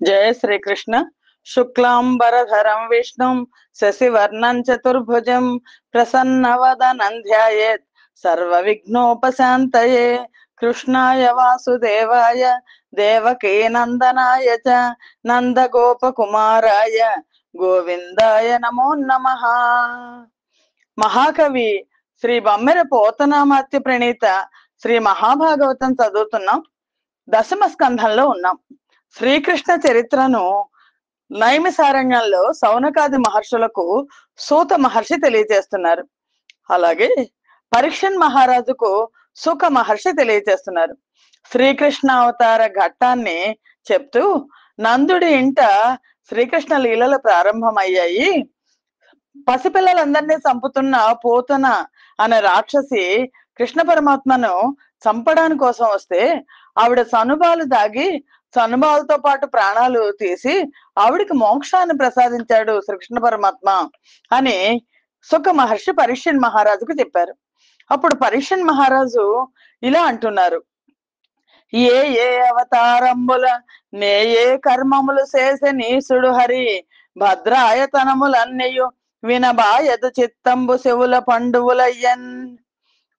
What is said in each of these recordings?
జయ శ్రీకృష్ణ. శుక్లాంబరధరం విష్ణుం శశివర్ణం చతుర్భుజం ప్రసన్నవదనం ధ్యాయేత్ సర్వ విఘ్నోపశాంతయే. కృష్ణాయ వాసుదేవాయ దేవకీ నందనాయ చ నందగోపకుమారాయ గోవిందాయ నమో నమః. మహాకవి శ్రీ బమ్మెర పోతనామాత్య ప్రణీత శ్రీ మహాభాగవతం చదువుతున్నాం. దశమ స్కంధంలో ఉన్నాం. శ్రీకృష్ణ చరిత్రను నైమిసారణ్యంలో సౌనకాది మహర్షులకు సూత మహర్షి తెలియజేస్తున్నారు. అలాగే పరీక్షన్ మహారాజుకు సుఖ మహర్షి తెలియజేస్తున్నారు. శ్రీకృష్ణ అవతార ఘట్టాన్ని చెప్తూ నందుడి ఇంట శ్రీకృష్ణ లీలలు ప్రారంభమయ్యాయి. పసిపిల్లలందరినీ చంపుతున్న పోతన అనే రాక్షసి కృష్ణ పరమాత్మను చంపడానికి కోసం వస్తే ఆవిడ సనుబాలు దాగి సనుబాలతో పాటు ప్రాణాలు తీసి ఆవిడికి మోక్షాన్ని ప్రసాదించాడు శ్రీకృష్ణ పరమాత్మ అని సుఖ మహర్షి పరీక్షన్ మహారాజుకు చెప్పారు. అప్పుడు పరీక్షన్ మహారాజు ఇలా అంటున్నారు: ఏ ఏ అవతారంబుల నే ఏ కర్మములు చేసే నీసుడు హరి భద్రాయతనములన్నయు వినబాయదు చిత్తంబు శివుల పండువులయ్యన్.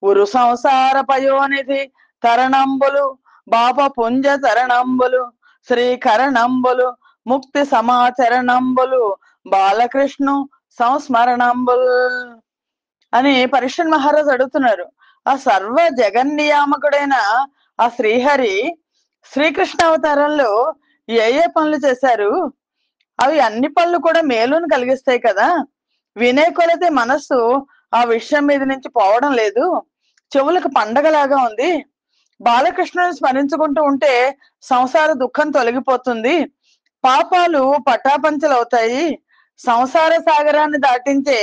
ఉరు సంసార పయోనిధి తరణంబులు బాప పుంజ తరణంబులు శ్రీకరణంబులు ముక్తి సమాచరణంబులు బాలకృష్ణు సంస్మరణంబుల్ అని పరీక్షన్ మహారాజు అడుగుతున్నారు. ఆ సర్వ జగన్నియామకుడైన ఆ శ్రీహరి శ్రీకృష్ణ అవతారంలో ఏ ఏ పనులు చేశారు? అవి అన్ని పనులు కూడా మేలును కలిగిస్తాయి కదా. వినే కొలది మనస్సు ఆ విషయం మీద నుంచి పోవడం లేదు. చెవులకు పండగలాగా ఉంది. బాలకృష్ణుని స్మరించుకుంటూ ఉంటే సంసార దుఃఖం తొలగిపోతుంది. పాపాలు పటాపంచలవుతాయి. సంసార సాగరాన్ని దాటించే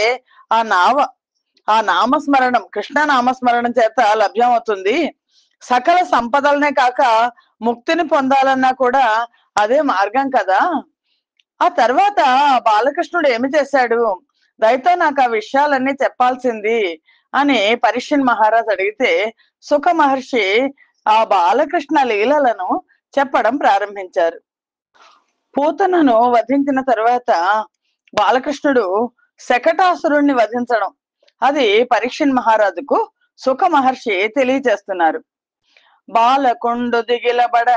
ఆ నామస్మరణం కృష్ణ నామస్మరణం చేత లభ్యం అవుతుంది. సకల సంపదలనే కాక ముక్తిని పొందాలన్నా కూడా అదే మార్గం కదా. ఆ తర్వాత బాలకృష్ణుడు ఏమి చేశాడు? దయతో నాకు ఆ విషయాలన్నీ చెప్పాల్సింది అని పరీక్షన్ మహారాజ్ అడిగితే సుఖ మహర్షి ఆ బాలకృష్ణ లీలలను చెప్పడం ప్రారంభించారు. పూతనను వధించిన తర్వాత బాలకృష్ణుడు శకటాసురుణ్ణి వధించడం అది పరీక్షన్ మహారాజుకు సుఖ మహర్షి తెలియజేస్తున్నారు. బాలకొండు దిగిలబడ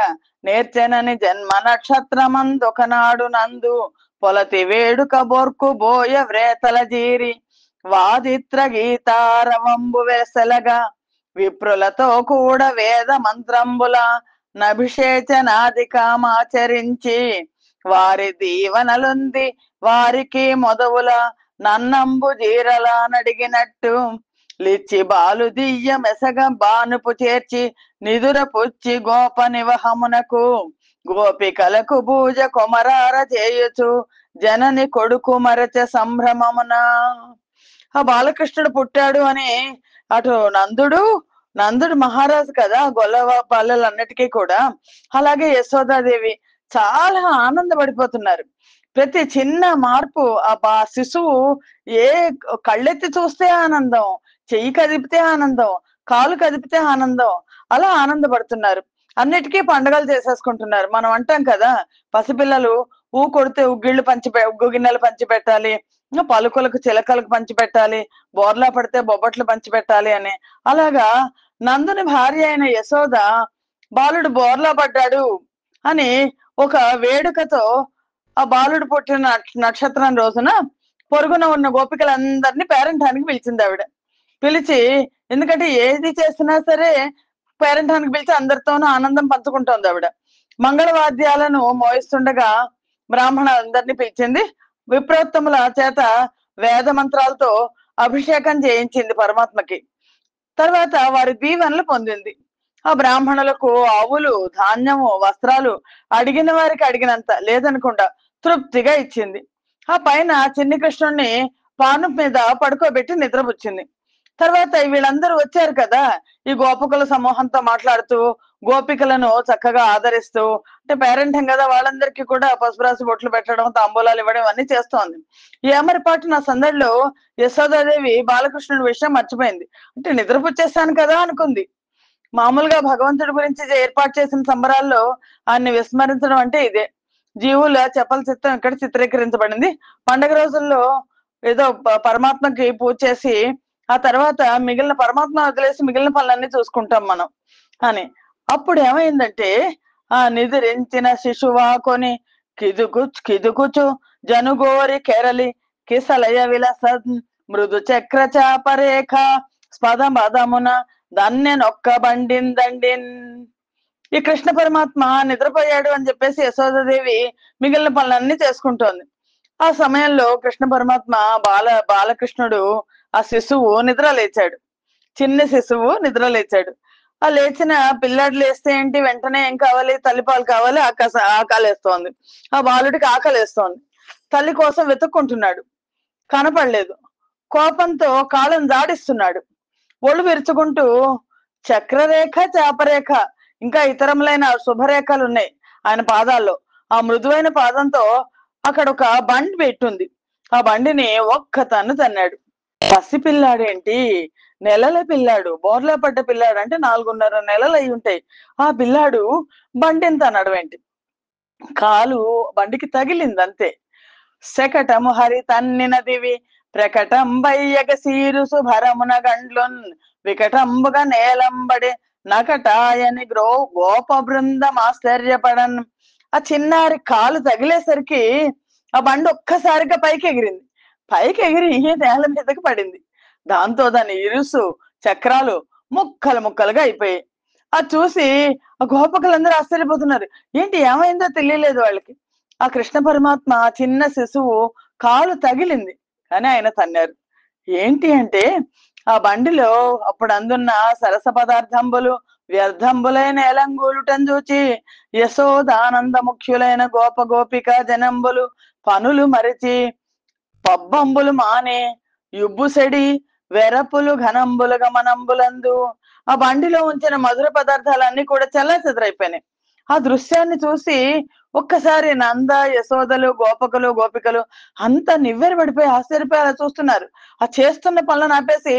నేర్చెనని జన్మ నక్షత్రమందొకనాడు నందు పొలతి వేడుక బొర్కు బోయ వ్రేతల జీరి వాదిత్ర గీతారవంబు వెసలగా విప్రులతో కూడా వేద మంత్రంబుల నభిషేచనాదికామాచరించి వారి దీవనలుంది వారికి మొదవుల నన్నంబు జీరలా నడిగినట్టు లిచ్చి బాలు దియ్య మెసగ బానుపు చేర్చి నిదుర పుచ్చి గోప నివహమునకు గోపికలకు పూజ కొమరార చేయుచు జనని కొడుకు మరచ సంభ్రమమున. ఆ బాలకృష్ణుడు పుట్టాడు అని అటు నందుడు మహారాజు కదా గొల్లవ పల్లెలన్నిటికీ కూడా, అలాగే యశోదాదేవి చాలా ఆనందపడిపోతున్నారు. ప్రతి చిన్న మార్పు ఆ శిశువు ఏ కళ్ళెత్తి చూస్తే ఆనందం, చెయ్యి కదిపితే ఆనందం, కాలు కదిపితే ఆనందం, అలా ఆనందపడుతున్నారు. అన్నిటికీ పండుగలు చేసేసుకుంటున్నారు. మనం అంటాం కదా, పసిపిల్లలు ఊ కొడితే ఉగ్గు గిన్నెలు పంచి పెట్టాలి, పలుకులకు చిలకలకు పంచి పెట్టాలి, బోర్లా పడితే బొబ్బట్లు పంచి పెట్టాలి అని. అలాగా నందుని భార్య అయిన యశోద బాలుడు బోర్లా పడ్డాడు అని ఒక వేడుకతో ఆ బాలుడు పుట్టిన నక్షత్రం రోజున పొరుగున ఉన్న గోపికలందరినీ పేరంటానికి పిలిచింది ఆవిడ. పిలిచి, ఎందుకంటే ఏది చేసినా సరే పేరంటానికి పిలిచి అందరితోనూ ఆనందం పంచుకుంటోంది ఆవిడ. మంగళవాద్యాలను మోయిస్తుండగా బ్రాహ్మణులందరినీ పిలిచింది. విప్రోత్తముల చేత వేద మంత్రాలతో అభిషేకం చేయించింది పరమాత్మకి. తర్వాత వారి దీవెనలు పొందింది. ఆ బ్రాహ్మణులకు ఆవులు, ధాన్యము, వస్త్రాలు అడిగిన వారికి అడిగినంత లేదనకుండా తృప్తిగా ఇచ్చింది. ఆ పైన చిన్ని కృష్ణుణ్ణి పాను మీద పడుకోబెట్టి నిద్రపుచ్చింది. తర్వాత వీళ్ళందరూ వచ్చారు కదా, ఈ గోపికల సమూహంతో మాట్లాడుతూ గోపికలను చక్కగా ఆదరిస్తూ, అంటే పేరెంటం కదా వాళ్ళందరికీ కూడా పసుపు రాసి బొట్లు పెట్టడం, తాంబూలాలు ఇవ్వడం అన్ని చేస్తోంది. ఈ అమరిపాటు నా సందడిలో యశోదాదేవి బాలకృష్ణుడి విషయం మర్చిపోయింది. అంటే నిద్రపుచ్చేస్తాను కదా అనుకుంది. మామూలుగా భగవంతుడి గురించి ఏర్పాటు చేసిన సంబరాల్లో ఆయన్ని విస్మరించడం అంటే ఇదే. జీవుల చెప్పల చిత్రం ఇక్కడ చిత్రీకరించబడింది. పండగ రోజుల్లో ఏదో పరమాత్మకి పూజ చేసి ఆ తర్వాత మిగిలిన పరమాత్మ వదిలేసి మిగిలిన పనులన్నీ చూసుకుంటాం మనం అని. అప్పుడు ఏమైందంటే ఆ నిద్రించిన శిశువా కొని కిదుకుచు జనుగోరి కెరలి కిసలయ విలస మృదు చక్ర చాపరేఖ స్పదమదమున దన్నెనొక్క బండిందండిన్. ఈ కృష్ణ పరమాత్మ నిద్రపోయాడు అని చెప్పేసి యశోదాదేవి మిగిలిన పనులన్నీ చేసుకుంటోంది. ఆ సమయంలో కృష్ణ పరమాత్మ బాలకృష్ణుడు ఆ శిశువు నిద్ర లేచాడు. చిన్న శిశువు నిద్ర లేచాడు. ఆ లేచిన పిల్లాడు లేస్తే ఏంటి, వెంటనే ఏం కావాలి, తల్లిపాలు కావాలి, ఆకలేస్తోంది. ఆ బాలుడికి ఆకలేస్తోంది. తల్లి కోసం వెతుక్కుంటున్నాడు, కనపడలేదు. కోపంతో కాళ్ళను జాడిస్తున్నాడు. ఒళ్ళు విరుచుకుంటూ చక్రరేఖ చాపరేఖ ఇంకా ఇతరములైన శుభరేఖలు ఉన్నాయి ఆయన పాదాల్లో. ఆ మృదువైన పాదంతో అక్కడ ఒక బండి పెట్టుంది. ఆ బండిని ఒక్క తన్ను తన్నాడు. పసి పిల్లాడేంటి, నెలల పిల్లాడు, బోర్లా పడ్డ పిల్లాడు, అంటే 4.5 నెలలు అయి ఉంటాయి. ఆ పిల్లాడు బండిని తన్నడం ఏంటి, కాలు బండికి తగిలింది అంతే. శకటము హరి తన్నిన దివి ప్రకటంబయ్యగ సీరు శుభరమున గండ్లున్ వికటంబుగా నేలంబడి నకటాయని గోప బృందం ఆశ్చర్యపడన్. ఆ చిన్నారి కాలు తగిలేసరికి ఆ బండి ఒక్కసారిగా పైకి ఎగిరింది. పైకి ఎగిరి నేల మీదకి పడింది. దాంతో దాని ఇరుసు చక్రాలు ముక్కలు ముక్కలుగా అయిపోయాయి. అది చూసి ఆ గోపకులందరూ ఆశ్చర్యపోతున్నారు. ఏంటి ఏమైందో తెలియలేదు వాళ్ళకి. ఆ కృష్ణ పరమాత్మ చిన్న శిశువు కాలు తగిలింది కానీ ఆయన తన్నారు. ఏంటి అంటే ఆ బండిలో అప్పుడు అందున్న సరస పదార్థంబులు వ్యర్థంబులైన ఎలంగూలుటం చూచి యశోదానంద ముఖ్యులైన గోపిక జనంబులు పనులు మరిచి పబ్బంబులు మానే యుబ్బుసెడి వెరపులు ఘనంబులు గమనంబులందు ఆ బండిలో ఉంచిన మధుర పదార్థాలన్నీ కూడా చెల్లాచెదరైపోయినాయి. ఆ దృశ్యాన్ని చూసి ఒక్కసారి నంద యశోదలు గోపికలు అంతా నివ్వెర పడిపోయి ఆశ్చర్యపోయి అలా చూస్తున్నారు. ఆ చేస్తున్న పనులను ఆపేసి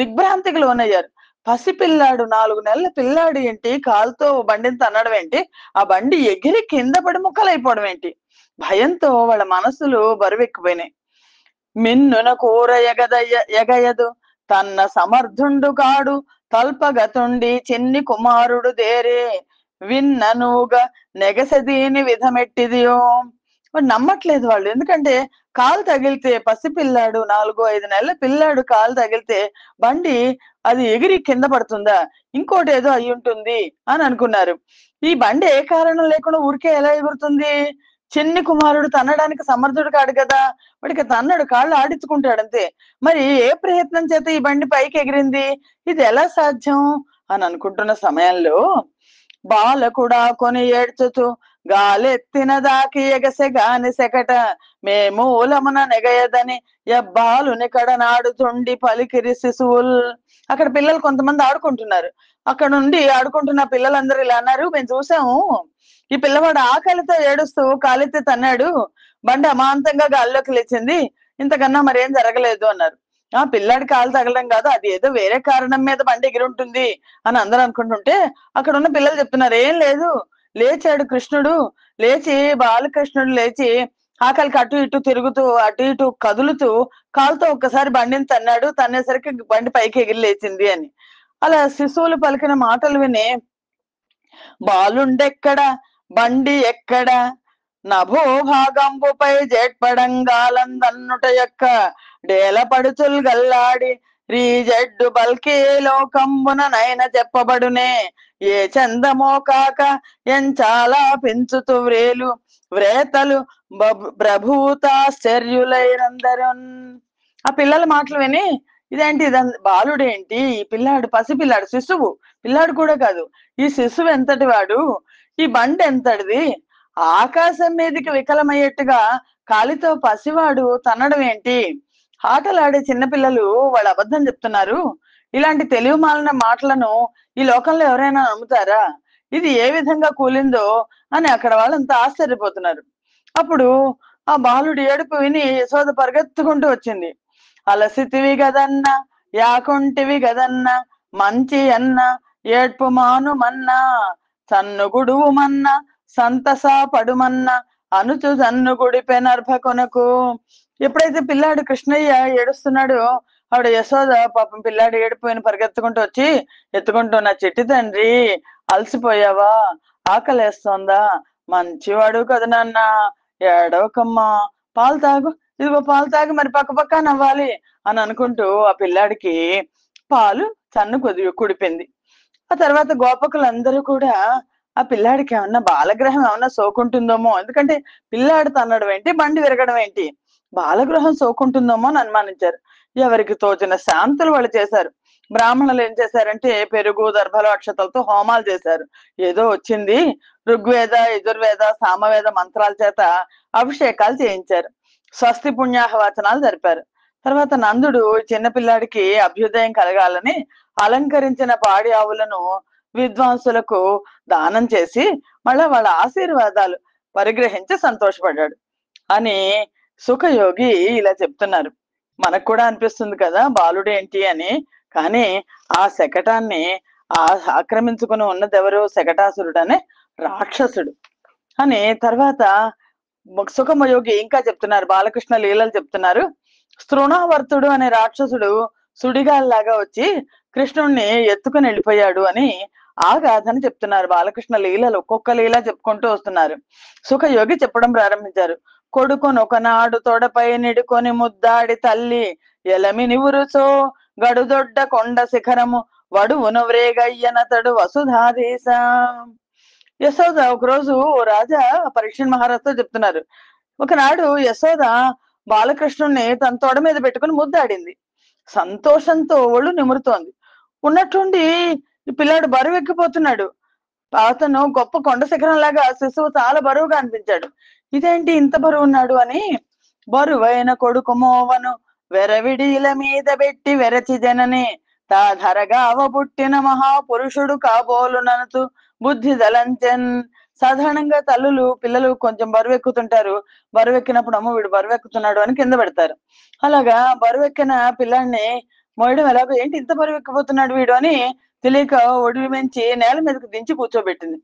దిగ్భ్రాంతికి లోనయ్యారు. పసిపిల్లాడు, 4 నెలల పిల్లాడు ఏంటి కాలుతో బండిని తన్నడం ఏంటి, ఆ బండి ఎగిరి కింద పడి ముక్కలైపోవడం ఏంటి, భయంతో వాళ్ళ మనసులు బరువెక్కిపోయినాయి. మిన్నున కూర ఎగయదు తన్న సమర్థుండు కాడు తల్పగతుండి చిన్ని కుమారుడు దేరే విన్ననుగా నెగసదీని విధమెట్టిదియో. నమ్మట్లేదు వాళ్ళు. ఎందుకంటే కాలు తగిలితే, పసిపిల్లాడు 4-5 నెలల పిల్లాడు కాలు తగిలితే బండి అది ఎగిరి కింద పడుతుందా, ఇంకోటి ఏదో అయి ఉంటుంది అని అనుకున్నారు. ఈ బండి ఏ కారణం లేకుండా ఊరికే ఎలా ఎగురుతుంది? చిన్ని కుమారుడు తన్నడానికి సమర్థుడు కాడు కదా, వాడికి తన్నడు, కాళ్ళు ఆడించుకుంటాడు అంతే. మరి ఏ ప్రయత్నం చేత ఈ బండి పైకి ఎగిరింది, ఇది ఎలా సాధ్యం అని అనుకుంటున్న సమయంలో బాలకుడా కొని ఏడ్చుతూ గాలెత్తిన దాకి ఎగసె గాని సెకట మేమూలమున నెగయదని ఎబ్బాలు నికడ నాడుతుండి పలికిరి శిశువుల్. అక్కడ పిల్లలు కొంతమంది ఆడుకుంటున్నారు. అక్కడ నుండి ఆడుకుంటున్న పిల్లలందరూ ఇలా అన్నారు, మేము చూసాము, ఈ పిల్లవాడు ఆకలితో ఏడుస్తూ కాలెత్తి తన్నాడు, బండి అమాంతంగా గాల్లోకి లేచింది, ఇంతకన్నా మరేం జరగలేదు అన్నారు. ఆ పిల్లాడి కాలు తగలడం కాదు, అది ఏదో వేరే కారణం మీద బండి ఎగిరి ఉంటుంది అని అందరూ అనుకుంటుంటే అక్కడ ఉన్న పిల్లలు చెప్తున్నారు, ఏం లేదు, లేచాడు కృష్ణుడు, లేచి బాలకృష్ణుడు లేచి ఆకలికి అటు ఇటు తిరుగుతూ అటు ఇటు కదులుతూ కాలుతో ఒక్కసారి బండిని తన్నాడు, తన్నేసరికి బండి పైకి ఎగిరి లేచింది అని. అలా శిశువులు పలికిన మాటలు విని బాలుండెక్కడ బండి ఎక్కడ నభో భాగంబుపై జేట్పడంగాలందన్నుట యొక్క డేల పడుచుల్ గల్లాడి రీజెడ్డు బల్కే లోకంబున నైన చెప్పబడునే ఏ చందమో కాక ఎంచాలా పెంచుతూ వ్రేలు వ్రేతలు ప్రభూతాశ్చర్యులైనందరున్. ఆ పిల్లల మాటలు విని ఇదేంటి, బాలుడేంటి, ఈ పిల్లాడు పసిపిల్లాడు, శిశువు, పిల్లాడు కూడా కాదు, ఈ శిశువు ఎంతటి వాడు, ఈ బండి ఎంతటిది, ఆకాశం మీదకి వికలమయ్యేట్టుగా కాలితో పసివాడు తన్నడం ఏంటి, ఆటలాడే చిన్నపిల్లలు వాళ్ళు అబద్ధం చెప్తున్నారు, ఇలాంటి తెలివి మాలిన మాటలను ఈ లోకంలో ఎవరైనా నమ్ముతారా, ఇది ఏ విధంగా కూలిందో అని అక్కడ వాళ్ళంతా ఆశ్చర్యపోతున్నారు. అప్పుడు ఆ బాలుడి ఏడుపు విని యశోద పరిగెత్తుకుంటూ వచ్చింది. అలసితివి గదన్న యాకుంటివి గదన్న మంచి అన్న ఏడ్పు మానుమన్నా సన్నుగుడువుమన్న సంతస పడుమన్న అనుచు జన్ను గుడిపెనర్భ కొనకు. ఎప్పుడైతే పిల్లాడు కృష్ణయ్య ఏడుస్తున్నాడో ఆవిడ యశోద పాపం పిల్లాడు ఏడిపోయిన పరిగెత్తుకుంటూ వచ్చి ఎత్తుకుంటూ, నా చెట్టి తండ్రి అలసిపోయావా, ఆకలేస్తోందా, మంచివాడు కదా నాన్న, ఏడవకమ్మా, పాలు తాగు, ఇదిగో పాలు తాగి మరి పక్క నవ్వాలి అని అనుకుంటూ ఆ పిల్లాడికి పాలు చన్ను కుడిపింది. ఆ తర్వాత గోపకులందరూ కూడా ఆ పిల్లాడికి ఏమన్నా బాలగ్రహం ఏమన్నా సోకుంటుందేమో, ఎందుకంటే పిల్లాడు తన్నడం ఏంటి, బండి విరగడం ఏంటి, బాలగృహం సోకుంటుందేమో అని అనుమానించారు. ఎవరికి తోచిన శాంతులు వాళ్ళు చేశారు. బ్రాహ్మణులు ఏం చేశారంటే పెరుగు దర్భలు అక్షతలతో హోమాలు చేశారు. ఏదో వచ్చింది, ఋగ్వేద యజుర్వేద సామవేద మంత్రాల చేత అభిషేకాలు చేయించారు. స్వస్తి పుణ్యాహవచనాలు జరిపారు. తర్వాత నందుడు చిన్నపిల్లాడికి అభ్యుదయం కలగాలని అలంకరించిన పాడి ఆవులను విద్వాంసులకు దానం చేసి మళ్ళా వాళ్ళ ఆశీర్వాదాలు పరిగ్రహించి సంతోషపడ్డాడు అని సుఖయోగి ఇలా చెప్తున్నారు. మనకు కూడా అనిపిస్తుంది కదా బాలుడేంటి అని. కానీ ఆ శకటాన్ని ఆక్రమించుకుని ఉన్నది ఎవరు, శకటాసురుడు అనే రాక్షసుడు అని. తర్వాత సుఖమయోగి ఇంకా చెప్తున్నారు, బాలకృష్ణ లీలలు చెప్తున్నారు. స్తృణావర్తుడు అనే రాక్షసుడు సుడిగాల్లాగా వచ్చి కృష్ణుణ్ణి ఎత్తుకుని వెళ్ళిపోయాడు అని ఆ గాథని చెప్తున్నారు. బాలకృష్ణ లీలలు ఒక్కొక్క లీల చెప్పుకుంటూ వస్తున్నారు. సుఖయోగి చెప్పడం ప్రారంభించారు. కొడుకును ఒకనాడు తొడపై నిడుకొని ముద్దాడి తల్లి ఎలమి నివురుచో గడుదొడ్డ కొండ శిఖరము వడువును వ్రేగయ్యనతడు వసుధాధీశ. యశోద ఒకరోజు రాజా పరీక్షణ్ మహారాజుతో చెప్తున్నారు, ఒకనాడు యశోద బాలకృష్ణుణ్ణి తన తొడ మీద పెట్టుకుని ముద్దాడింది. సంతోషంతో ఒళ్ళు నిమురుతోంది. ఉన్నట్టుండి ఈ పిల్లాడు బరువు ఎక్కిపోతున్నాడు. అతను గొప్ప కొండ శిఖరం లాగా శిశువు చాలా బరువుగా అనిపించాడు. ఇదేంటి ఇంత బరువు ఉన్నాడు అని బరువైన కొడుకు మోవను వెరవిడిల మీద పెట్టి వెరచి జనని తా ధరగా అవబుట్టిన మహాపురుషుడు కాబోలుననుతూ బుద్ధి దలంచెన్. సాధారణంగా తల్లులు పిల్లలు కొంచెం బరువు ఎక్కుతుంటారు. బరువు ఎక్కినప్పుడు అమ్మ వీడు బరువు ఎక్కుతున్నాడు అని కింద పెడతారు. అలాగా బరువు ఎక్కిన పిల్లాడిని మోయడం ఎలాగో, ఏంటి ఇంత బరువు ఎక్కిపోతున్నాడు వీడు అని తెలియక ఒడివి మించి నేల మీదకి దించి కూర్చోబెట్టింది.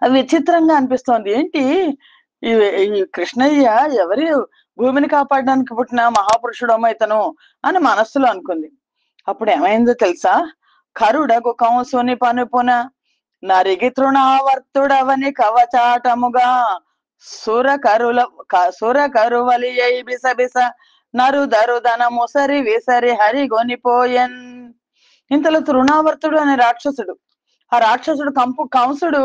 అది విచిత్రంగా అనిపిస్తోంది. ఏంటి ఈ కృష్ణయ్య ఎవరి భూమిని కాపాడడానికి పుట్టిన మహాపురుషుడమ్మ ఇతను అని మనస్సులో అనుకుంది. అప్పుడు ఏమైందో తెలుసా, కరుడకు కంసుని పనుపున నరిగి తృణావర్తుడవని కవచాటముగా సురకరువలి అయి బిసబిస నరుదరుదన ముసరి విసరి హరిగొనిపోయన్. ఇంతలో తృణావర్తుడు అనే రాక్షసుడు, ఆ రాక్షసుడు కంసుడు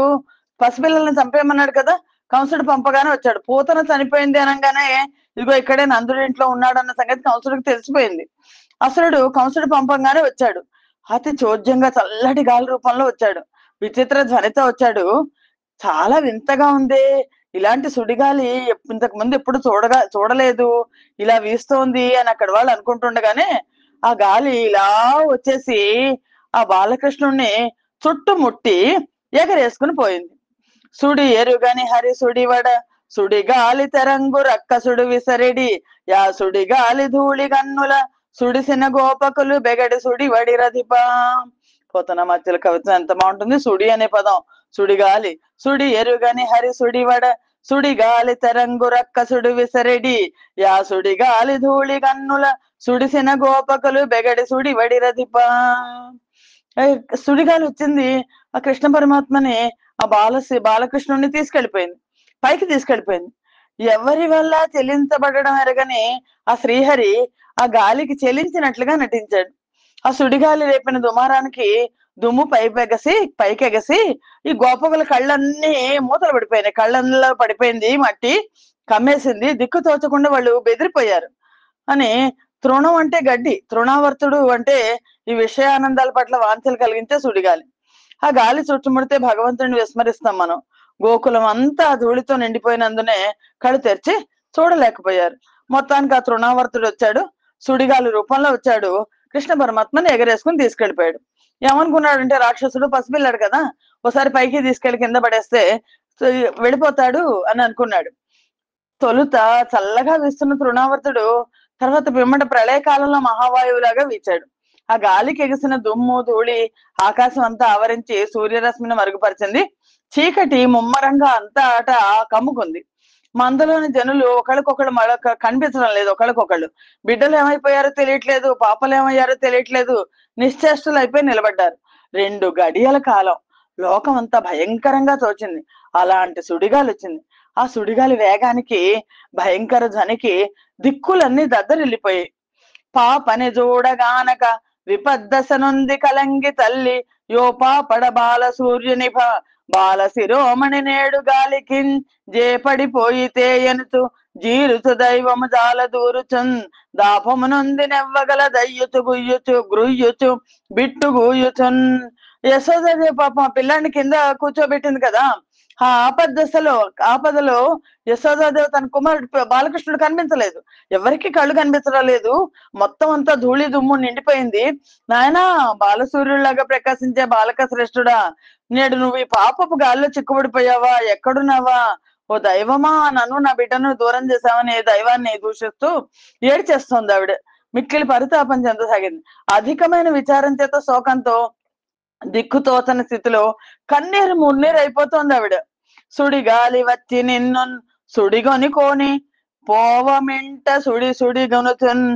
పసిపిల్లల్ని చంపేయమన్నాడు కదా, కంసుడు పంపగానే వచ్చాడు. పూతన చనిపోయింది అనగానే ఇదిగో ఇక్కడే నందుడి ఇంట్లో ఉన్నాడు అన్న సంగతి కంసుడికి తెలిసిపోయింది. అసురుడు కంసుడు పంపంగానే వచ్చాడు. అతి చోద్యంగా చల్లటి గాలి రూపంలో వచ్చాడు. విచిత్ర ధ్వనితో వచ్చాడు. చాలా వింతగా ఉంది, ఇలాంటి సుడిగాలి ఇంతకు ముందు ఎప్పుడు చూడలేదు, ఇలా వీస్తోంది అని అక్కడ వాళ్ళు అనుకుంటుండగానే ఆ గాలి ఇలా వచ్చేసి ఆ బాలకృష్ణుణ్ణి చుట్టుముట్టి ఎగరేసుకుని పోయింది. సుడి ఎరుగని హరి సుడివడ సుడి గాలి తెరంగు రక్కసుడు విసరెడి యా సుడి గాలి ధూళి గన్నుల సుడిసిన గోపకులు బెగడి సుడి వడి రధిపా. పోతన మధ్యల కవిత్వం ఎంత బాగుంటుంది. సుడి అనే పదం, సుడిగాలి, సుడి ఎరుగని హరి సుడివడ సుడి గాలి తెరంగు రక్కసుడు విసరెడి యా సుడి గాలి ధూళి గన్నుల సుడిసిన గోపకులు బెగడి సుడి వడి రధిపా. సుడిగాలి వచ్చింది, ఆ కృష్ణ పరమాత్మని ఆ బాలకృష్ణుడిని తీసుకెళ్లిపోయింది, పైకి తీసుకెళ్లిపోయింది. ఎవరి వల్ల చెలించబడడం ఎరగని ఆ శ్రీహరి ఆ గాలికి చెలించినట్లుగా నటించాడు. ఆ సుడిగాలి రేపిన దుమారానికి దుమ్ము పైకెగసి ఈ గోపకుల కళ్ళన్నీ మూతలు పడిపోయినాయి. కళ్ళల్లో పడిపోయింది, మట్టి కమ్మేసింది. దిక్కు తోచకుండా వాళ్ళు బెదిరిపోయారు అని. తృణం అంటే గడ్డి, తృణావర్తుడు అంటే ఈ విషయానందాల పట్ల వాంఛలు కలిగించే సుడిగాలి. ఆ గాలి చుట్టుముడితే భగవంతుడిని విస్మరిస్తాం మనం. గోకులం అంతా ధూళితో నిండిపోయినందునే కళ్ళు తెరిచి చూడలేకపోయారు. మొత్తానికి ఆ తృణావర్తుడు వచ్చాడు, సుడిగాలి రూపంలో వచ్చాడు, కృష్ణ పరమాత్మని ఎగరేసుకుని తీసుకెళ్లిపోయాడు. ఏమనుకున్నాడంటే రాక్షసుడు పసిపిల్లాడు కదా, ఒకసారి పైకి తీసుకెళ్లి కింద పడేస్తే వెళ్ళిపోతాడు అని అనుకున్నాడు. తొలుత చల్లగా వీస్తున్న తృణావర్తుడు తర్వాత పిమ్మట ప్రళయకాలంలో మహావాయువులాగా వీచాడు. ఆ గాలికి ఎగిసిన దుమ్ము ధూళి ఆకాశం అంతా ఆవరించి సూర్యరశ్మిని మరుగుపరిచింది. చీకటి ముమ్మరంగా అంతా కమ్ముకుంది. మందలోని జనులు ఒకళ్ళకొకళ్ళు కనిపించడం లేదు. ఒకళ్ళకొకళ్ళు బిడ్డలు ఏమైపోయారో తెలియట్లేదు, పాపలు ఏమయ్యారో తెలియట్లేదు, నిశ్చేష్టులు అయిపోయి నిలబడ్డారు. 2 గడియల కాలం లోకం అంతా భయంకరంగా తోచింది. అలాంటి సుడిగాలి వచ్చింది. ఆ సుడిగాలి వేగానికి, భయంకర ధ్వనికి దిక్కులన్నీ దద్దరిల్లిపోయాయి. పాపని చూడగానక విపద్దశనుంది కలంగి తల్లి, యో పాపడ బాల సూర్యునిభ బాల శిరోమణి నేడు గాలికి జేపడిపోయితే ఎనుతు జీరుచు దైవము జాల దూరుచున్ దాపమునుంది నెవ్వగల దయ్యుచు గుయ్యుచు గ్రుయ్యుచు బిట్టు గూయుచున్. యశోదదేవి పాపం ఆ పిల్లాన్ని కింద కూర్చోబెట్టింది కదా, ఆ ఆపదలో యశోదాదేవి తన కుమారుడు బాలకృష్ణుడు కనిపించలేదు. ఎవరికి కళ్ళు కనిపించడం లేదు. మొత్తం అంతా ధూళి దుమ్ము నిండిపోయింది. నాయనా, బాలసూర్యుడిలాగా ప్రకాశించే బాలక శ్రేష్ఠుడా, నేడు నువ్వు ఈ పాపపు గాల్లో చిక్కుబడిపోయావా? ఎక్కడున్నావా? ఓ దైవమా, నన్ను నా బిడ్డను దూరం చేశావని దైవాన్ని దూషిస్తూ ఏడ్చేస్తోంది ఆవిడ. మిక్కిలి పరితాపం చెందసాగింది. అధికమైన విచారం చేత, శోకంతో, దిక్కుతోచని స్థితిలో కన్నీరు మున్నీరు అయిపోతోంది ఆవిడ. సుడిగాలి వచ్చి నిన్ను సుడిగొని కోని పోవమింట సుడి సుడి గొనుచున్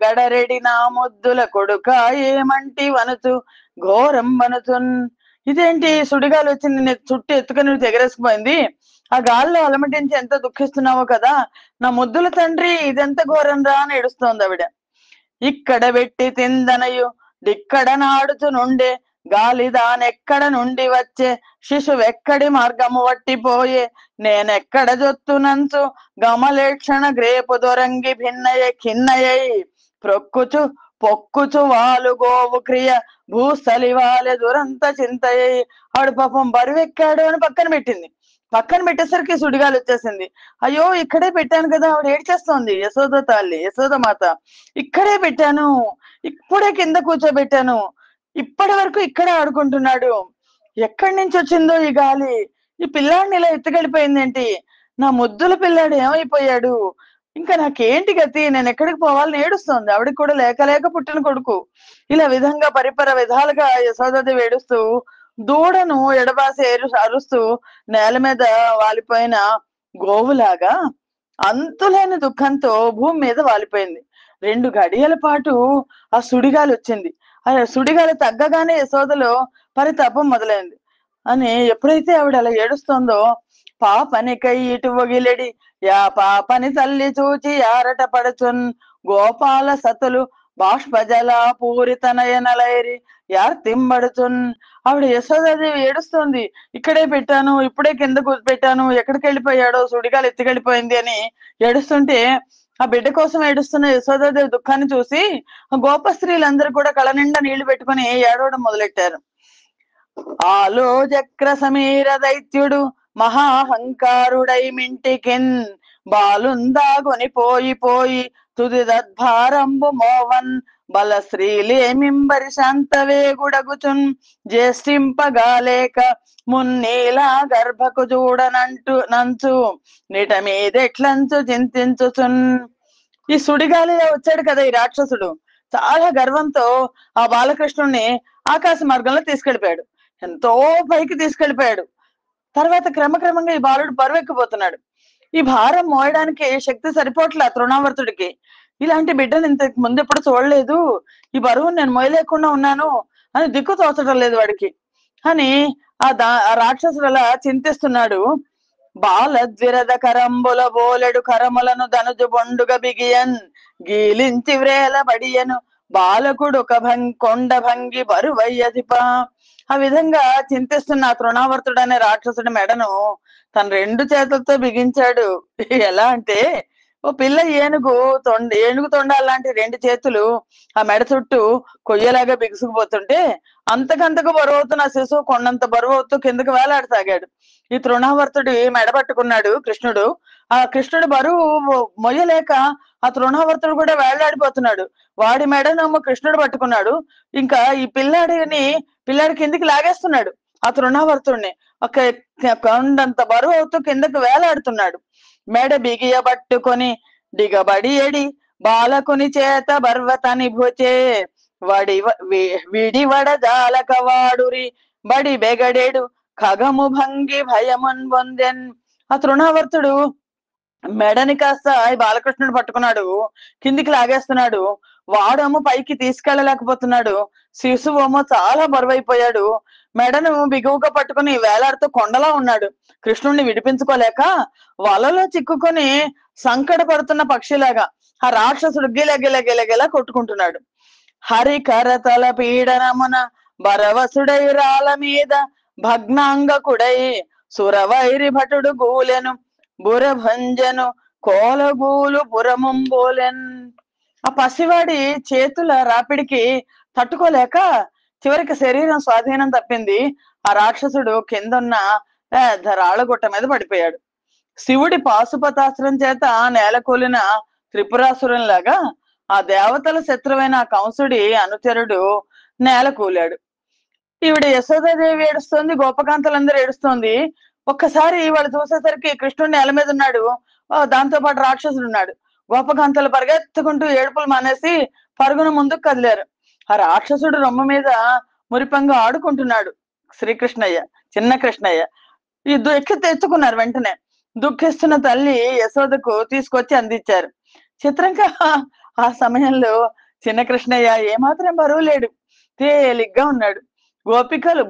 గడరెడి నా ముద్దుల కొడుక ఏమంటి వనుచు ఘోరం వనుచున్. ఇదేంటి, సుడిగాలి వచ్చి నిన్ను చుట్టూ ఎత్తుకుని ఎగరేసుకుపోయింది, ఆ గాల్లో అలమటించి ఎంత దుఃఖిస్తున్నావో కదా, నా ముద్దుల తండ్రి, ఇదెంత ఘోరం రా అని ఏడుస్తోంది ఆవిడ. ఇక్కడ పెట్టి తిందనయు దిక్కడ నాడుచు నుండే గాలి దానెక్కడ నుండి వచ్చే శిశువెక్కడి మార్గము వట్టిపోయే నేనెక్కడ జొత్తునంచు గమలేక్షణ గ్రేపు దొరంగి ఖిన్నయై ప్రొక్కుచు పొక్కుచు వాలు గోవు క్రియ భూస్థలి వాలె దురంత చింతయ్యి. ఆవిడ పాపం బరువెక్కాడు అని పక్కన పెట్టింది. పక్కన పెట్టేసరికి సుడిగాలి వచ్చేసింది. అయ్యో, ఇక్కడే పెట్టాను కదా, ఆవిడ ఏడ్చేస్తోంది. యశోద తల్లి, యశోద మాత, ఇక్కడే పెట్టాను, ఇప్పుడే కింద కూర్చోబెట్టాను, ఇప్పటి వరకు ఇక్కడే ఆడుకుంటున్నాడు, ఎక్కడి నుంచి వచ్చిందో ఈ గాలి, ఈ పిల్లాడిని ఇలా ఎత్తుకెళ్ళిపోయిందేంటి, నా ముద్దుల పిల్లాడు ఏమైపోయాడు, ఇంకా నాకేంటి గతి, నేను ఎక్కడికి పోవాలని ఏడుస్తోంది. ఆవిడకి కూడా లేక లేక పుట్టిన కొడుకు. ఇలా విధంగా పరిపర విధాలుగా యశోదాదేవి ఏడుస్తూ, దూడను ఎడబాసి అరుస్తూ నేల మీద వాలిపోయిన గోవులాగా అంతులేని దుఃఖంతో భూమి మీద వాలిపోయింది. 2 గడియల పాటు ఆ సుడిగాలి వచ్చింది. ఆ సుడిగాలి తగ్గగానే యశోదలో పరితాపం మొదలైంది. అని ఎప్పుడైతే ఆవిడ అలా ఏడుస్తోందో, పాపనికై ఇటు ఒగిలెడి యా పాపని తల్లి చూచి యారట పడుచున్ గోపాల సతులు బాష్పజల పూరిత నయనలైరి యార్తింబడుచున్. ఆవిడ యశోదాదేవి ఏడుస్తోంది. ఇక్కడే పెట్టాను, ఇప్పుడే కింద పెట్టాను, ఎక్కడికి వెళ్ళిపోయాడో, సుడిగాలు ఎత్తుకెళ్ళిపోయింది అని ఏడుస్తుంటే, ఆ బిడ్డ కోసం ఏడుస్తున్న యశోదాదేవి దుఃఖాన్ని చూసి గోప స్త్రీలందరూ కూడా కళ్ళ నిండా నీళ్లు పెట్టుకుని ఏడవడం మొదలెట్టారు. ఆలో చక్ర సమీర దైత్యుడు మహాహంకారుడై మింటికిన్ బాలుందాగొని పోయి తుది దద్భారంబు మోవన్ బల స్త్రీలేమింబరి శాంతవేగుడగుచున్ జ్యేష్ఠింపగాలేక మున్నీలా గర్భకు నంచు నిట మీదెట్లంచు చింతించుచున్. ఈ సుడిగాలి వచ్చాడు కదా ఈ రాక్షసుడు, చాలా గర్వంతో ఆ బాలకృష్ణుణ్ణి ఆకాశ మార్గంలో తీసుకెళ్లిపోయాడు. ఎంతో పైకి తీసుకెళ్లిపోయాడు. తర్వాత క్రమక్రమంగా ఈ బాలుడు బరువెక్కిపోతున్నాడు. ఈ భారం మోయడానికి శక్తి సరిపోట్ల తృణావర్తుడికి. ఇలాంటి బిడ్డను ఇంతకు ముందు ఎప్పుడు చూడలేదు, ఈ బరువును నేను మోయలేకుండా ఉన్నాను అని దిక్కు తోచడం లేదు వాడికి అని ఆ రాక్షసుడు అలా చింతిస్తున్నాడు. బాలద్విరద కరంబుల బోలెడు కరములను ధనుజు బొండుగ బిగియన్ గీలించి వ్రేల బడియను బాలకుడు ఒక కొండ భంగి బరువయ్యదిప. ఆ విధంగా చింతిస్తున్న తృణావర్తుడు అనే రాక్షసుడి మెడను తన 2 చేతులతో బిగించాడు. ఎలా అంటే, ఓ పిల్ల ఏనుగు తొండాలాంటి 2 చేతులు ఆ మెడ చుట్టూ కొయ్యలాగా బిగుసుకుపోతుంటే, అంతకంతకు బరువవుతున్న శిశువు కొండంత బరువవుతూ కిందకు వేలాడసాగాడు. ఈ తృణావర్తుడి మెడ పట్టుకున్నాడు కృష్ణుడు. ఆ కృష్ణుడు బరువు మొయ్యలేక ఆ తృణావర్తుడు కూడా వేలాడిపోతున్నాడు. వాడి మెడనేమో కృష్ణుడు పట్టుకున్నాడు. ఇంకా ఈ పిల్లాడి కిందికి లాగేస్తున్నాడు ఆ తృణావర్తుడిని. ఒక కొండంత బరువు అవుతూ కిందకు వేలాడుతున్నాడు. మెడ బిగియ పట్టుకొని దిగబడి ఎడి బాలకుని చేత బర్వతని భుచే విడివడ జాలక వాడురి బడి బెగడేడు ఖగము భంగి భయమున్ పొందెన్. ఆ తృణావర్తుడు మెడని కాస్త ఈ బాలకృష్ణుడు పట్టుకున్నాడు, కిందికి లాగేస్తున్నాడు. వాడేమో పైకి తీసుకెళ్ళలేకపోతున్నాడు. శిశువేమో చాలా బరువైపోయాడు. మెడను బిగువుగా పట్టుకుని వేలాడుతూ కొండలా ఉన్నాడు. కృష్ణుణ్ణి విడిపించుకోలేక వలలో చిక్కుకొని సంకట పడుతున్న పక్షిలాగా ఆ రాక్షసుడు గిలగిలగిలగిలా కొట్టుకుంటున్నాడు. హరికరతల పీడనమున బరవసుడై రాల మీద భగ్నాంగకుడై సురవైరి భటుడు గూలెను బురభంజను కోలగూలు పురముంబోలెన్. ఆ పసివాడి చేతుల రాపిడికి తట్టుకోలేక చివరికి శరీరం స్వాధీనం తప్పింది. ఆ రాక్షసుడు కిందన్న పెద్ద రాళ్ళగుట్ట మీద పడిపోయాడు. శివుడి పాశుపతాస్త్రం చేత నేలకూలిన త్రిపురాసురునిలాగా ఆ దేవతల శత్రువైన ఆ కంసుడి అనుచరుడు నేలకూలాడు. ఈవిడ యశోదాదేవి ఏడుస్తోంది, గోపకాంతలందరూ ఏడుస్తోంది. ఒక్కసారి వాళ్ళు చూసేసరికి కృష్ణుడు నేల మీద ఉన్నాడు, దాంతో పాటు రాక్షసుడు ఉన్నాడు. గోపకాంతలు పరిగెత్తుకుంటూ ఏడుపులు మానేసి పరుగున ముందుకు కదిలారు. ఆ రాక్షసుడు రొమ్మ మీద మురిపంగా ఆడుకుంటున్నాడు శ్రీకృష్ణయ్య, చిన్న కృష్ణయ్య. ఈ ఎక్కి తెచ్చుకున్నారు. వెంటనే దుఃఖిస్తున్న తల్లి యశోదకు తీసుకొచ్చి అందించారు. చిత్రంగా ఆ సమయంలో చిన్న కృష్ణయ్య ఏమాత్రం బరువు లేడు, తేలిగ్గా ఉన్నాడు. గోపికలు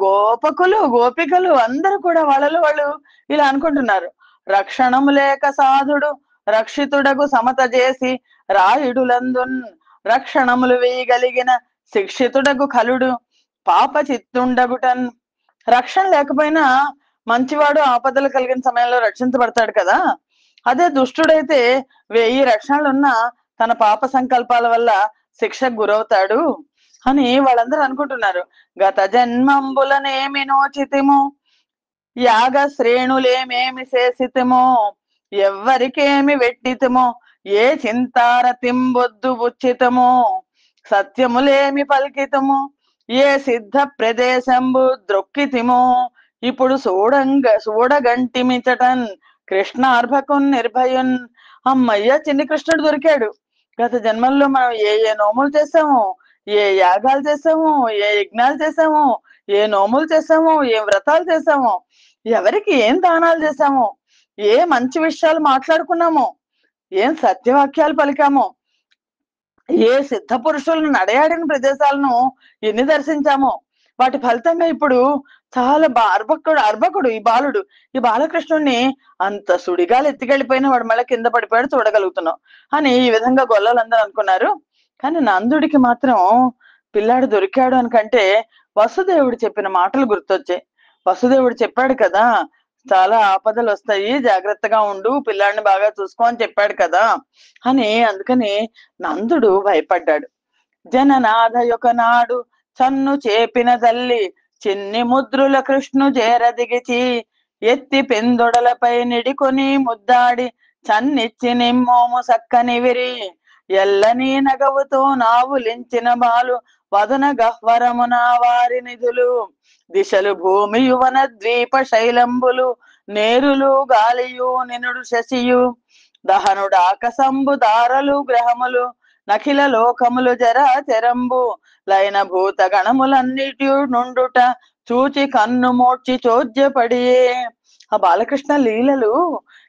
అందరూ కూడా వాళ్ళలో వాళ్ళు ఇలా అనుకుంటున్నారు. రక్షణము లేక సాధుడు రక్షితుడకు సమత చేసి రాయుడులందున్ రక్షణములు వేయగలిగిన శిక్షితుడకు కలుడు పాప చిత్తుండగుటన్. రక్షణ లేకపోయినా మంచివాడు ఆపదలు కలిగిన సమయంలో రక్షించబడతాడు కదా. అదే దుష్టుడైతే 1000 రక్షణలున్నా తన పాప సంకల్పాల వల్ల శిక్షకు గురవుతాడు అని వాళ్ళందరూ అనుకుంటున్నారు. గత జన్మంబులనేమి నోచితిమో యాగ శ్రేణులేమేమి చేసితిమో ఎవ్వరికేమి వెట్టితిమో ఏ చింతారతింబొద్దు బుచ్చితమో సత్యములేమి పలికితమో ఏ సిద్ధ ప్రదేశంబు ద్రొక్కితిమో ఇప్పుడు చూడగంటిమిచటన్ కృష్ణార్భకున్ నిర్భయున్. అమ్మయ్య, చిన్ని కృష్ణుడు దొరికాడు. గత జన్మల్లో మనం ఏ నోములు చేసామో, ఏ యాగాలు చేసామో, ఏ యజ్ఞాలు చేసామో, ఏ నోములు చేసామో, ఏ వ్రతాలు చేసామో, ఎవరికి ఏం దానాలు చేశామో, ఏ మంచి విషయాలు మాట్లాడుకున్నామో, ఏం సత్యవాక్యాలు పలికామో, ఏ సిద్ధ పురుషులను నడయాడిన ప్రదేశాలను ఎన్ని దర్శించామో, వాటి ఫలితంగా ఇప్పుడు చాలా అర్భకుడు ఈ బాలకృష్ణుడిని అంత సుడిగాలు ఎత్తికెళ్ళిపోయిన వాడు మళ్ళీ కింద పడిపోయాడు చూడగలుగుతున్నాం అని ఈ విధంగా గొల్లలందరూ అనుకున్నారు. కానీ నందుడికి మాత్రం పిల్లాడు దొరికాడు అని కంటే వసుదేవుడు చెప్పిన మాటలు గుర్తొచ్చాయి. వసుదేవుడు చెప్పాడు కదా, చాలా ఆపదలు వస్తాయి, జాగ్రత్తగా ఉండు, పిల్లాడిని బాగా చూసుకో అని చెప్పాడు కదా అని. అందుకని నందుడు భయపడ్డాడు. జననాథ యొక్క నాడు చన్ను చేపిన తల్లి చిన్ని ముద్రుల కృష్ణు చేరదిగిచి ఎత్తి పెందొడలపై నిడికొని ముద్దాడి చన్నిచ్చి నిమ్మోము సక్కని విరి ఎల్లని నగవుతో నావులించిన బాలు వదన గహ్వరమున వారి నిధులు దిశలు భూమి యువన ద్వీప శైలంబులు నేరులు గాలియు నినుడు శశియు దహనుడు ఆకసంబు దారలు గ్రహములు నఖిల లోకములు జరాచరంబు లైన భూత గణములన్నిటి నుండుట చూచి కన్ను మోడ్చి చోద్యపడియే. ఆ బాలకృష్ణ లీలలు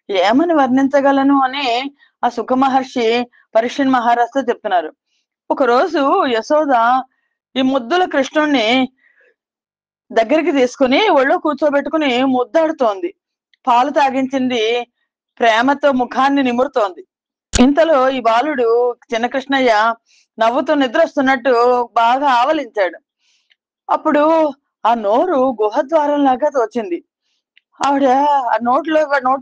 ఏమని వర్ణించగలను అని ఆ సుఖ మహర్షి పరీక్షణ్ మహారాజుతో చెప్తున్నారు. ఒకరోజు యశోద ఈ ముద్దుల కృష్ణుణ్ణి దగ్గరికి తీసుకుని ఒళ్ళో కూర్చోబెట్టుకుని ముద్దాడుతోంది. పాలు తాగించింది, ప్రేమతో ముఖాన్ని నిమురుతోంది. ఇంతలో ఈ బాలుడు చిన్న కృష్ణయ్య నవ్వుతూ నిద్ర వస్తున్నట్టు బాగా ఆవలించాడు. అప్పుడు ఆ నోరు గుహద్వారం లాగా తోచింది. ఆవిడ ఆ నోటి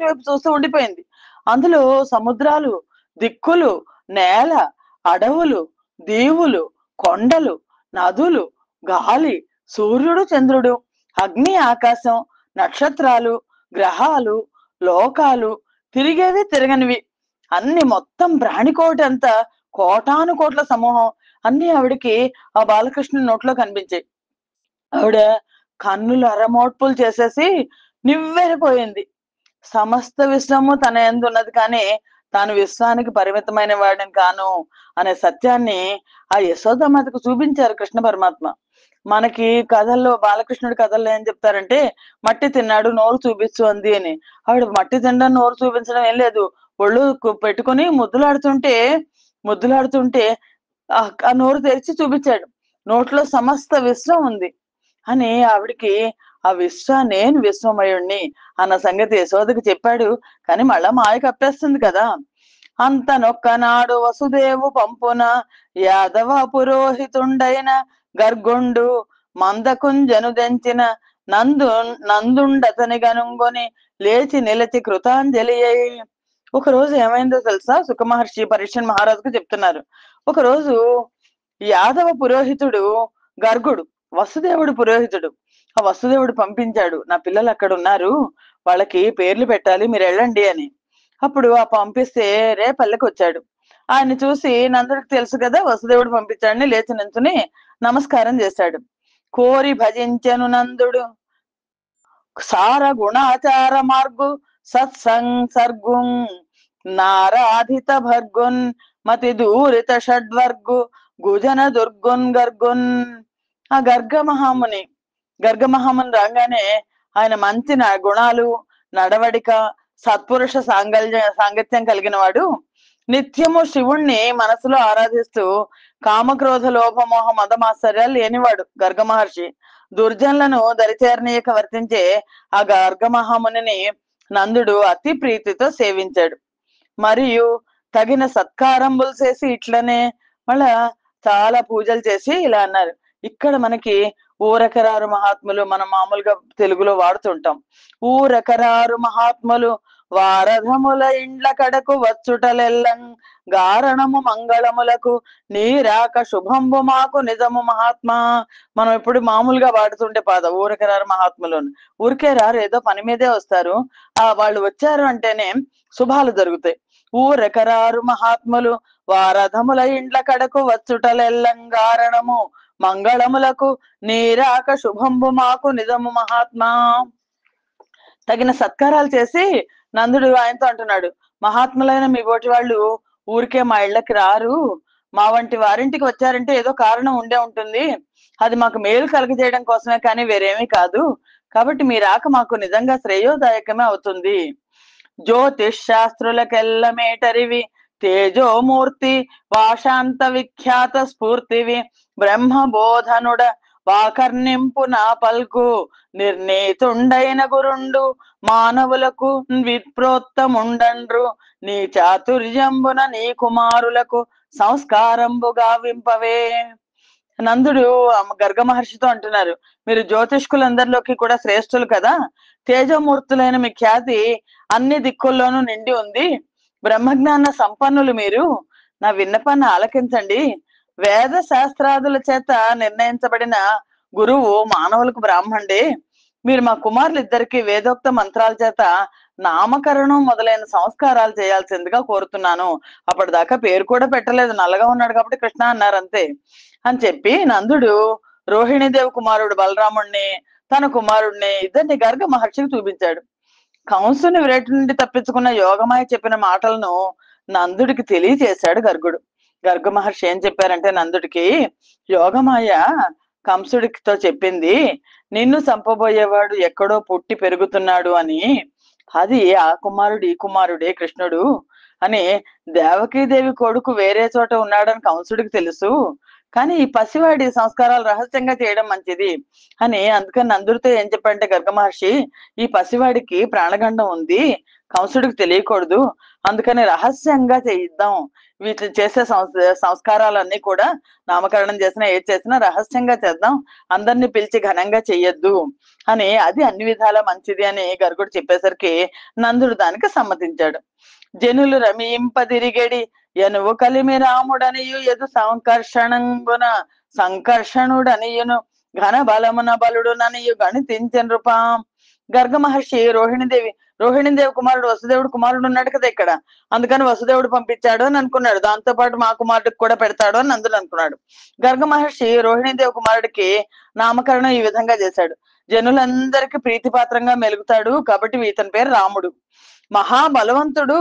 వైపు చూస్తూ ఉండిపోయింది. అందులో సముద్రాలు, దిక్కులు, నేల, అడవులు, దీవులు, కొండలు, నదులు, గాలి, సూర్యుడు, చంద్రుడు, అగ్ని, ఆకాశం, నక్షత్రాలు, గ్రహాలు, లోకాలు, తిరిగేవి తిరగనివి అన్ని మొత్తం ప్రాణికోటి అంతా కోటాను కోట్ల సమూహం అన్ని ఆవిడకి ఆ బాలకృష్ణుని నోట్లో కనిపించాయి. ఆవిడ కన్నులు అరమోడ్పులు చేసేసి నివ్వెరపోయింది. సమస్త విశ్వము తన యందు ఉన్నది, కానీ తాను విశ్వానికి పరిమితమైన వాడిని కాను అనే సత్యాన్ని ఆ యశోదామాతకు చూపించారు కృష్ణ పరమాత్మ. మనకి కథల్లో బాలకృష్ణుడి కథల్లో ఏం చెప్తారంటే, మట్టి తిన్నాడు నోరు చూపించు అంది అని. ఆవిడ మట్టి తినడం నోరు చూపించడం ఏం లేదు. ఒళ్ళు పెట్టుకొని ముద్దులాడుతుంటే ఆ నోరు తెరిచి చూపించాడు. నోట్లో సమస్త విశ్వం ఉంది అని ఆవిడికి ఆ నేను విశ్వమయుణ్ణి అన్న సంగతి యశోదకి చెప్పాడు. కానీ మళ్ళా మాయ కప్పేస్తుంది కదా. అంతనొక్కనాడు వసుదేవు పంపున యాదవ పురోహితుండైన గర్గుండు మందకుంజను దెంచిన నందుండతని గనుంగొని లేచి నిలచి కృతాంజలి అయి. ఒకరోజు ఏమైందో తెలుసా? సుఖమహర్షి పరీక్షన్ మహారాజుకు చెప్తున్నారు. ఒకరోజు యాదవ పురోహితుడు గర్గుడు, వసుదేవుడు పురోహితుడు, ఆ వసుదేవుడు పంపించాడు, నా పిల్లలు అక్కడ ఉన్నారు, వాళ్ళకి పేర్లు పెట్టాలి, మీరు వెళ్ళండి అని. అప్పుడు ఆ పంపిస్తే రేపల్లెకి వచ్చాడు. ఆయన చూసి నందుడికి తెలుసు కదా వసుదేవుడు పంపించాడని, లేచి నుంచుని నమస్కారం చేశాడు. కోరి భజించెను నందుడు సార గుణాచార మార్గు సత్సంసర్గు నారాధిత భర్గున్ మతి దూరిత షడ్వర్గు గుజన దుర్గున్ గర్గున్. ఆ గర్గమహాముని రాగానే ఆయన మంచి గుణాలు, నడవడిక, సత్పురుష సాంగత్యం కలిగిన వాడు. నిత్యము శివుణ్ణి మనసులో ఆరాధిస్తూ కామక్రోధ లోభమోహ మదమాశ్చర్యాలు లేనివాడు గర్గ మహర్షి. దుర్జనులను దరిచేరనీయక వర్తించే ఆ గర్గమహామునిని నందుడు అతి ప్రీతితో సేవించాడు. మరియు తగిన సత్కారంబులు చేసి ఇట్లనే మళ్ళా చాలా పూజలు చేసి ఇలా అన్నారు. ఇక్కడ మనకి ఊరకరారు మహాత్ములు మనం మామూలుగా తెలుగులో వాడుతుంటాం. ఊరకరారు మహాత్ములు వారధముల ఇండ్ల కడకు వచ్చుటలెల్లం గారణము మంగళములకు నీరాక శుభంబు మాకు నిజము మహాత్మా. మనం ఇప్పుడు మామూలుగా వాడుతుంటే ఊరకరారు మహాత్ములు ఊరికే రారు, ఏదో పని మీదే వస్తారు. వాళ్ళు వచ్చారు అంటేనే శుభాలు జరుగుతాయి. ఊరకరారు మహాత్ములు వారధముల ఇండ్ల కడకు వచ్చుటలెల్లంగారణము మంగళములకు నీరాక శుభంబు మాకు నిజము మహాత్మా. తగిన సత్కారాలు చేసి నందుడు ఆయనతో అంటున్నాడు, మహాత్ములైన మీ బోటి వాళ్ళు ఊరికే మా ఇళ్ళకి రారు, మా వంటి వారింటికి వచ్చారంటే ఏదో కారణం ఉండే ఉంటుంది, అది మాకు మేలు కలుగజేయడం కోసమే కానీ వేరేమీ కాదు, కాబట్టి మీ రాక మాకు నిజంగా శ్రేయోదాయకమే అవుతుంది. జ్యోతిష్ శాస్త్రులకెల్లమేటరివి తేజోమూర్తి వాశాంత విఖ్యాత స్ఫూర్తివి బ్రహ్మబోధనుడ వాకర్ణింపు నా పల్కు నిర్ణీతుండైన గురుండు మానవులకు విప్రోత్తముండండ్రు నీ చాతుర్యంబున నీ కుమారులకు సంస్కారంబు గావింపవే. నందుడు గర్గ మహర్షితో అంటున్నారు, మీరు జ్యోతిష్కులందరిలోకి కూడా శ్రేష్ఠులు కదా, తేజమూర్తులైన మీ ఖ్యాతి అన్ని దిక్కుల్లోనూ నిండి ఉంది, బ్రహ్మజ్ఞాన సంపన్నులు మీరు, నా విన్నపాన్ని ఆలకించండి. వేద శాస్త్రాదుల చేత నిర్ణయించబడిన గురువు మానవులకు బ్రాహ్మణుడే. మీరు మా కుమారులు ఇద్దరికి వేదోక్త మంత్రాల చేత నామకరణం మొదలైన సంస్కారాలు చేయాల్సిందిగా కోరుతున్నాను. అప్పటిదాకా పేరు కూడా పెట్టలేదు, నల్లగా ఉన్నాడు కాబట్టి కృష్ణ అన్నారు అంతే అని చెప్పి నందుడు రోహిణీదేవి కుమారుడు బలరాముణ్ణి, తన కుమారుడిని ఇద్దరిని గర్గ మహర్షికి చూపించాడు. కంసుని విరటి నుండి తప్పించుకున్న యోగమాయ చెప్పిన మాటలను నందుడికి తెలియచేశాడు గర్గ మహర్షి ఏం చెప్పారంటే నందుడికి, యోగమాయ కంసుడితో చెప్పింది నిన్ను చంపబోయేవాడు ఎక్కడో పుట్టి పెరుగుతున్నాడు అని, అది ఆ కుమారుడు ఈ కుమారుడే కృష్ణుడు అని. దేవకీదేవి కొడుకు వేరే చోట ఉన్నాడని కంసుడికి తెలుసు, కానీ ఈ పసివాడి సంస్కారాలు రహస్యంగా చేయడం మంచిది అని. అందుకని నందుడితో ఏం చెప్పంటే గర్గ మహర్షి, ఈ పసివాడికి ప్రాణగండం ఉంది, కంసుడికి తెలియకూడదు, అందుకని రహస్యంగా చేయిద్దాం, వీటిని చేసే సంస్కారాలన్నీ కూడా నామకరణం చేసినా ఏది చేసినా రహస్యంగా చేద్దాం, అందరినీ పిలిచి ఘనంగా చెయ్యొద్దు అని. అది అన్ని విధాలా మంచిది అని గర్గుడు చెప్పేసరికి నందుడు దానికి సమ్మతించాడు. జనులు రమింపదిరిగడి ఎనువు కలిమి రాముడనియు ఎదు సంకర్షణంగున సంకర్షణుడనియును ఘన బలమున బలుడుననియు గణితించె నృపా. గర్గ మహర్షి రోహిణీదేవి కుమారుడు వసుదేవుడు కుమారుడు ఉన్నాడు కదా ఇక్కడ, అందుకని వసుదేవుడు పంపించాడు అని అనుకున్నాడు, దాంతో పాటు మా కుమారుడికి కూడా పెడతాడు అని నందుడు అనుకున్నాడు. గర్గ మహర్షి రోహిణీదేవి కుమారుడికి నామకరణం ఈ విధంగా చేశాడు. జనులందరికీ ప్రీతిపాత్రంగా మెలుగుతాడు కాబట్టి ఇతని పేరు రాముడు. మహాబలవంతుడు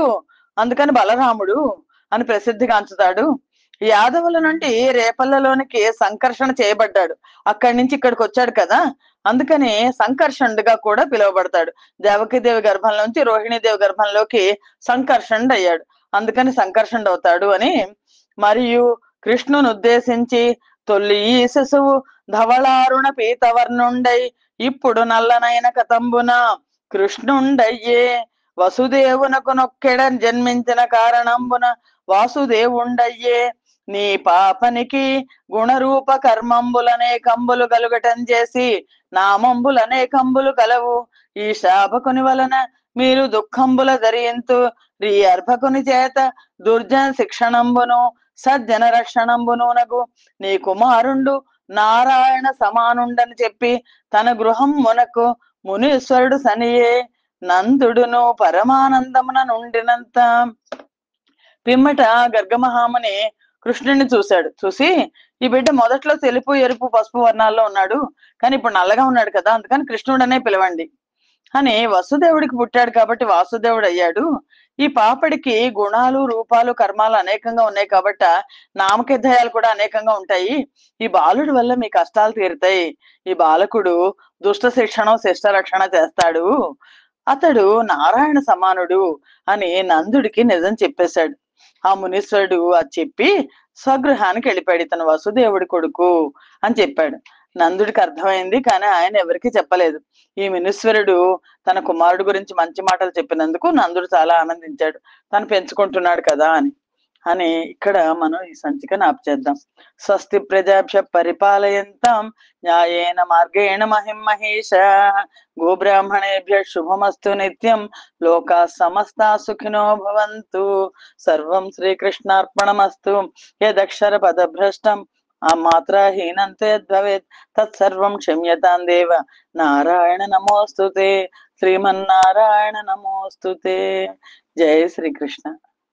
అందుకని బలరాముడు అని ప్రసిద్ధిగాంచుతాడు. యాదవుల నుండి రేపల్లలోనికి సంకర్షణ చేయబడ్డాడు. అక్కడి నుంచి ఇక్కడికి వచ్చాడు కదా, అందుకని సంకర్షణుడిగా కూడా పిలువబడతాడు. దేవకీదేవి గర్భంలోంచి రోహిణీదేవి గర్భంలోకి సంకర్షణుడు అయ్యాడు, అందుకని సంకర్షణుడు అవుతాడు అని. మరియు కృష్ణుని ఉద్దేశించి తొల్లి ఈ శిశువు ధవళారుణ పీతవర్ణుండై ఇప్పుడు నల్లనైన కతంబున కృష్ణుండయ్యే వసుదేవునకు నొక్కెడ జన్మించిన కారణంబున వాసుదేవుండయ్యే నీ పాపనికి గుణరూప కర్మంబులనే కంబులు కలుగటం చేసి నామంబులనే కంబులు కలవు. ఈ శాపకుని వలన మీరు దుఃఖంబుల ధరింతు రీ అర్భకుని చేత దుర్జన శిక్షణంబును సజ్జన రక్షణంబునునగు నీ కుమారుండు నారాయణ సమానుండని చెప్పి తన గృహం మునకు మునీశ్వరుడు సనియే నందుడును పరమానందమున నుండినంత. పిమ్మట గర్గమహాముని కృష్ణుడిని చూశాడు. చూసి ఈ బిడ్డ మొదట్లో తెలుపు ఎరుపు పసుపు వర్ణాల్లో ఉన్నాడు, కానీ ఇప్పుడు నల్లగా ఉన్నాడు కదా, అందుకని కృష్ణుడనే పిలవండి అని. వసుదేవుడికి పుట్టాడు కాబట్టి వాసుదేవుడు అయ్యాడు. ఈ పాపడికి గుణాలు రూపాలు కర్మాలు అనేకంగా ఉన్నాయి కాబట్టి నామకేధయాలు కూడా అనేకంగా ఉంటాయి. ఈ బాలుడి వల్ల మీ కష్టాలు తీరుతాయి. ఈ బాలకుడు దుష్ట శిక్షణ శిష్ట రక్షణ చేస్తాడు, అతడు నారాయణ సమానుడు అని నందుడికి నిజం చెప్పేశాడు. ఆ మునీశ్వరుడు అది చెప్పి స్వగృహానికి వెళ్ళిపోయాడు. ఇతను వసుదేవుడి కొడుకు అని చెప్పాడు. నందుడికి అర్థమైంది, కానీ ఆయన ఎవరికి చెప్పలేదు. ఈ మునీశ్వరుడు తన కుమారుడు గురించి మంచి మాటలు చెప్పినందుకు నందుడు చాలా ఆనందించాడు, తను పెంచుకుంటున్నాడు కదా అని. అని ఇక్కడ మనం ఈ సంచికను ఆపుచేద్దాం. స్వస్తి ప్రజాభ్య పరిపాలయంతాం న్యాయేన మార్గేణ మహిం మహేష గోబ్రాహ్మణేభ్య శుభమస్తు నిత్యం లోకా సమస్తా సుఖినో భవంతు. సర్వం శ్రీకృష్ణార్పణమస్తు. యదక్షర పదభ్రష్టం ఆ మాత్రహీనంతే యద్భవేత్ తత్సర్వం క్షమ్యతాం దేవ. నారాయణ నమోస్తుతే. శ్రీమన్నారాయణ నమోస్తుతే. జయ శ్రీకృష్ణ.